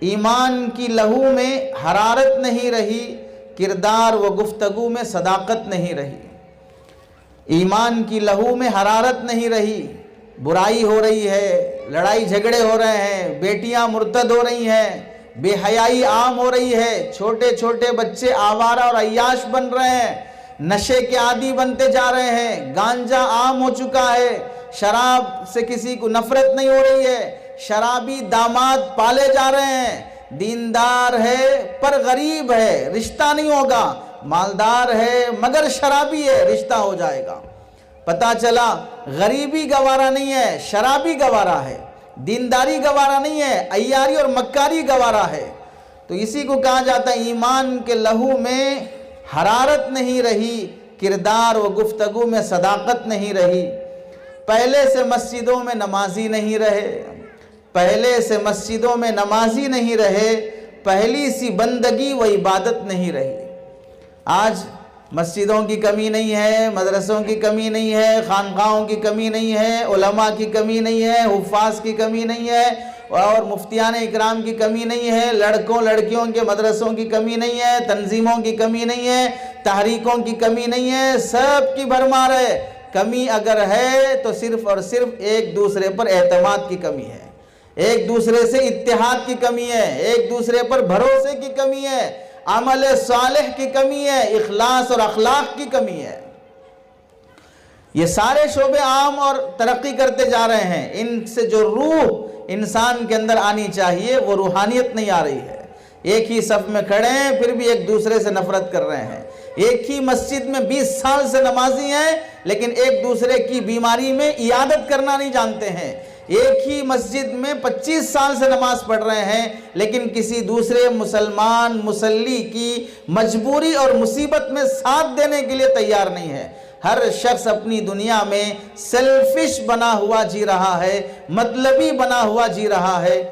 ایمان کی لہو میں حرارت نہیں رہی، کردار و گفتگو میں صداقت نہیں رہی۔ ایمان کی لہو میں حرارت نہیں رہی، برائی ہو رہی ہے، لڑائی جھگڑے ہو رہے ہیں، بیٹیاں مرتد ہو رہی ہیں، بے حیائی عام ہو رہی ہے، چھوٹے چھوٹے بچے آوارہ اور عیاش بن رہے ہیں، نشے کے عادی بنتے جا رہے ہیں، گانجا عام ہو چکا ہے، شراب سے کسی کو نفرت نہیں ہو رہی ہے، شرابی داماد پالے جا رہے ہیں، دیندار ہے پر غریب ہے رشتہ نہیں ہوگا، مالدار ہے مگر شرابی ہے رشتہ ہو جائے گا۔ پتہ چلا غریبی گوارا نہیں ہے، شرابی گوارا ہے، دینداری گوارا نہیں ہے، عیاری اور مکاری گوارا ہے۔ تو اسی کو کہا جاتا ہے ایمان کے لہو میں حرارت نہیں رہی، کردار و گفتگو میں صداقت نہیں رہی۔ پہلے سے مسجدوں میں نمازی نہیں رہے، پہلے سے مسجدوں میں نمازی نہیں رہے، پہلی سی بندگی و عبادت نہیں رہی۔ آج مسجدوں کی کمی نہیں ہے، مدرسوں کی کمی نہیں ہے، خانقاہوں کی کمی نہیں ہے، علماء کی کمی نہیں ہے، حفاظ کی کمی نہیں ہے، اور مفتیان اکرام کی کمی نہیں ہے، لڑکوں لڑکیوں کے مدرسوں کی کمی نہیں ہے، تنظیموں کی کمی نہیں ہے، تحریکوں کی کمی نہیں ہے، سب کی بھرمار ہے۔ کمی اگر ہے تو صرف اور صرف ایک دوسرے پر اعتماد کی کمی ہے، ایک دوسرے سے اتحاد کی کمی ہے، ایک دوسرے پر بھروسے کی کمی ہے، عمل صالح کی کمی ہے، اخلاص اور اخلاق کی کمی ہے۔ یہ سارے شعبے عام اور ترقی کرتے جا رہے ہیں، ان سے جو روح انسان کے اندر آنی چاہیے وہ روحانیت نہیں آ رہی ہے۔ ایک ہی صف میں کھڑے ہیں پھر بھی ایک دوسرے سے نفرت کر رہے ہیں، ایک ہی مسجد میں 20 سال سے نمازی ہیں لیکن ایک دوسرے کی بیماری میں عیادت کرنا نہیں جانتے ہیں، ایک ہی مسجد میں 25 سال سے نماز پڑھ رہے ہیں لیکن کسی دوسرے مسلمان مصلی کی مجبوری اور مصیبت میں ساتھ دینے کے لیے تیار نہیں ہے۔ ہر شخص اپنی دنیا میں سیلفش بنا ہوا جی رہا ہے، مطلبی بنا ہوا جی رہا ہے۔